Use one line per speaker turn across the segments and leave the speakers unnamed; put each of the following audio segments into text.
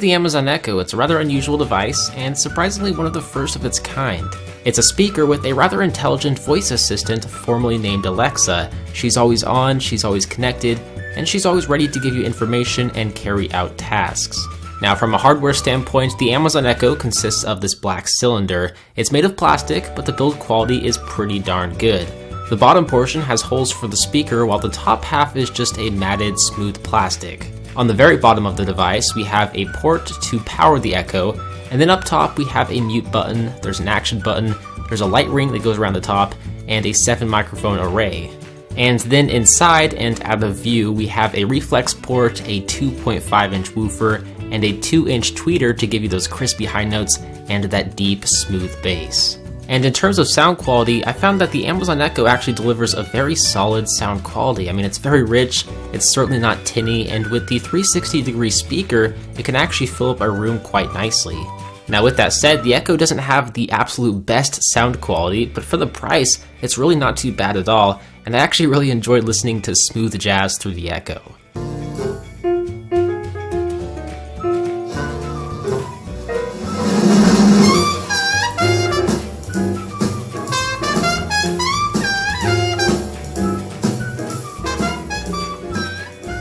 the Amazon Echo, it's a rather unusual device, and surprisingly one of the first of its kind. It's a speaker with a rather intelligent voice assistant formerly named Alexa. She's always on, she's always connected, and she's always ready to give you information and carry out tasks. Now, from a hardware standpoint, the Amazon Echo consists of this black cylinder. It's made of plastic, but the build quality is pretty darn good. The bottom portion has holes for the speaker, while the top half is just a matted, smooth plastic. On the very bottom of the device, we have a port to power the Echo, and then up top we have a mute button, there's an action button, there's a light ring that goes around the top, and a 7 microphone array. And then inside and out of view, we have a reflex port, a 2.5-inch woofer, and a 2-inch tweeter to give you those crispy high notes and that deep, smooth bass. And in terms of sound quality, I found that the Amazon Echo actually delivers a very solid sound quality. I mean, it's very rich, it's certainly not tinny, and with the 360-degree speaker, it can actually fill up a room quite nicely. Now with that said, the Echo doesn't have the absolute best sound quality, but for the price, it's really not too bad at all, and I actually really enjoyed listening to smooth jazz through the Echo.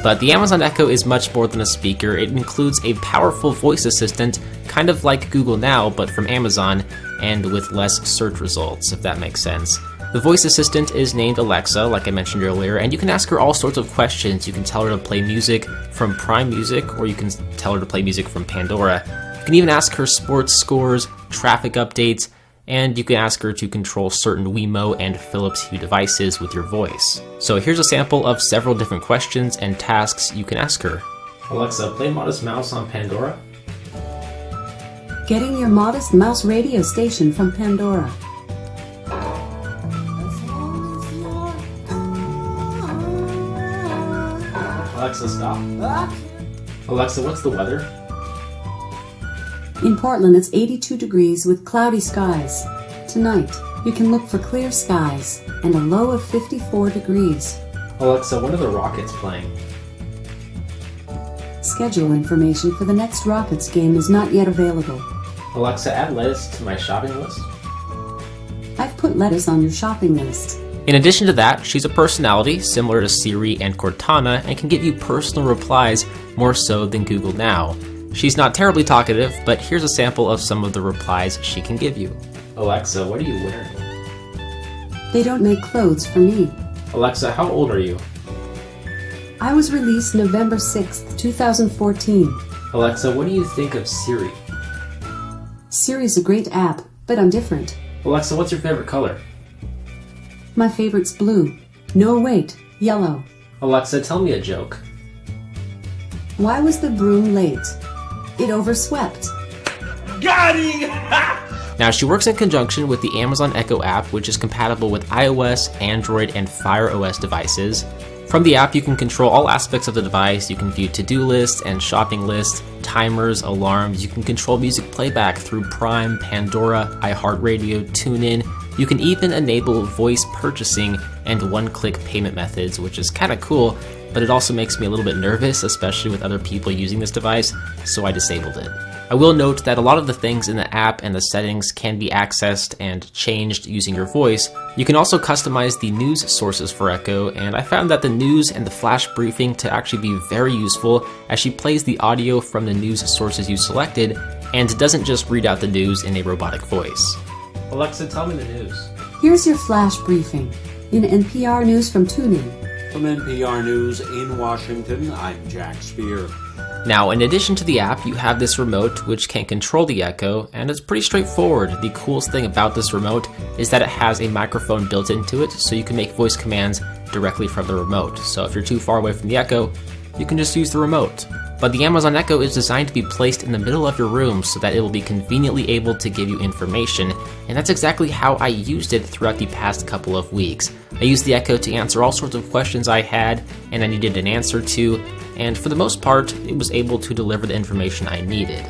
But the Amazon Echo is much more than a speaker. It includes a powerful voice assistant, kind of like Google Now, but from Amazon, and with less search results, if that makes sense. The voice assistant is named Alexa, like I mentioned earlier, and you can ask her all sorts of questions. You can tell her to play music from Prime Music, or you can tell her to play music from Pandora. You can even ask her sports scores, traffic updates, and you can ask her to control certain Wemo and Philips Hue devices with your voice. So here's a sample of several different questions and tasks you can ask her. Alexa, play Modest Mouse on Pandora.
Getting your Modest Mouse radio station from Pandora.
Alexa, stop. Alexa, what's the weather?
In Portland, it's 82 degrees with cloudy skies. Tonight, you can look for clear skies and a low of 54 degrees.
Alexa, when are the Rockets playing?
Schedule information for the next Rockets game is not yet available.
Alexa, add lettuce to my shopping list.
I've put lettuce on your shopping list.
In addition to that, she's a personality similar to Siri and Cortana and can give you personal replies more so than Google Now. She's not terribly talkative, but here's a sample of some of the replies she can give you. Alexa, what are you wearing?
They don't make clothes for me.
Alexa, how old are you?
I was released November 6th, 2014.
Alexa, what do you think of Siri?
Siri's a great app, but I'm different.
Alexa, what's your favorite color?
My favorite's blue. No, wait, yellow.
Alexa, tell me a joke.
Why was the broom late? It overswept.
Got him!
Now, she works in conjunction with the Amazon Echo app, which is compatible with iOS, Android, and Fire OS devices. From the app, you can control all aspects of the device. You can view to-do lists and shopping lists, timers, alarms. You can control music playback through Prime, Pandora, iHeartRadio, TuneIn. You can even enable voice purchasing and one-click payment methods, which is kind of cool, but it also makes me a little bit nervous, especially with other people using this device, so I disabled it. I will note that a lot of the things in the app and the settings can be accessed and changed using your voice. You can also customize the news sources for Echo, and I found that the news and the flash briefing to actually be very useful as she plays the audio from the news sources you selected and doesn't just read out the news in a robotic voice. Alexa, tell me the news.
Here's your flash briefing. In NPR News from TuneIn.
From NPR News in Washington, I'm Jack Spear.
Now, in addition to the app, you have this remote which can control the Echo, and it's pretty straightforward. The coolest thing about this remote is that it has a microphone built into it, so you can make voice commands directly from the remote. So if you're too far away from the Echo, you can just use the remote. But the Amazon Echo is designed to be placed in the middle of your room so that it will be conveniently able to give you information, and that's exactly how I used it throughout the past couple of weeks. I used the Echo to answer all sorts of questions I had and I needed an answer to, and for the most part, it was able to deliver the information I needed.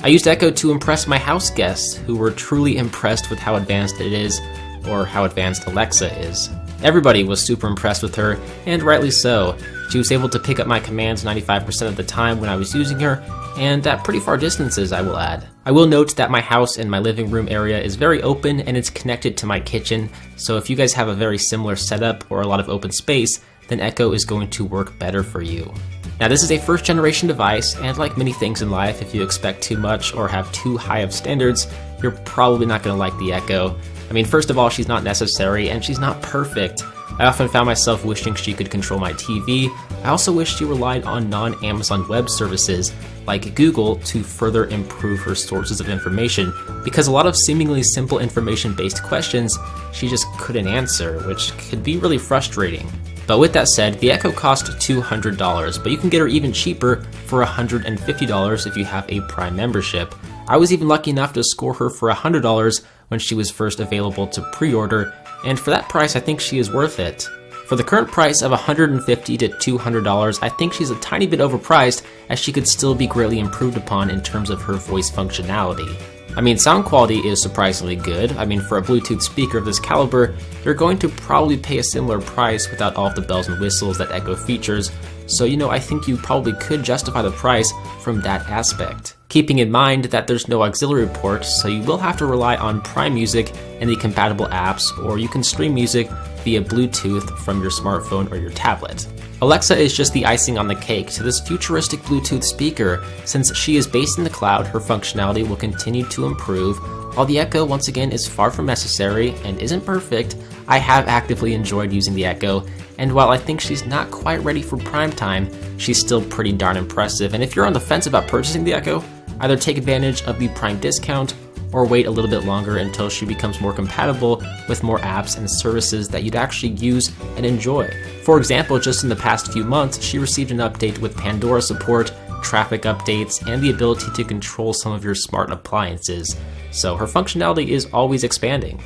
I used Echo to impress my house guests, who were truly impressed with how advanced it is, or how advanced Alexa is. Everybody was super impressed with her, and rightly so. She was able to pick up my commands 95% of the time when I was using her, and at pretty far distances, I will add. I will note that my house and my living room area is very open and it's connected to my kitchen, so if you guys have a very similar setup or a lot of open space, then Echo is going to work better for you. Now, this is a first generation device, and like many things in life, if you expect too much or have too high of standards, you're probably not going to like the Echo. I mean, first of all, she's not necessary and she's not perfect. I often found myself wishing she could control my TV. I also wish she relied on non-Amazon web services like Google to further improve her sources of information, because a lot of seemingly simple information-based questions she just couldn't answer, which could be really frustrating. But with that said, the Echo cost $200, but you can get her even cheaper for $150 if you have a Prime membership. I was even lucky enough to score her for $100 when she was first available to pre-order, and for that price I think she is worth it. For the current price of $150 to $200, I think she's a tiny bit overpriced, as she could still be greatly improved upon in terms of her voice functionality. I mean, sound quality is surprisingly good. I mean, for a Bluetooth speaker of this caliber, you're going to probably pay a similar price without all of the bells and whistles that Echo features, so I think you probably could justify the price from that aspect. Keeping in mind that there's no auxiliary port, so you will have to rely on Prime Music and the compatible apps, or you can stream music via Bluetooth from your smartphone or your tablet. Alexa is just the icing on the cake to this futuristic Bluetooth speaker. Since she is based in the cloud, her functionality will continue to improve. While the Echo, once again, is far from necessary and isn't perfect, I have actively enjoyed using the Echo, and while I think she's not quite ready for prime time, she's still pretty darn impressive. And if you're on the fence about purchasing the Echo, either take advantage of the Prime discount or wait a little bit longer until she becomes more compatible with more apps and services that you'd actually use and enjoy. For example, just in the past few months, she received an update with Pandora support, traffic updates, and the ability to control some of your smart appliances. So her functionality is always expanding.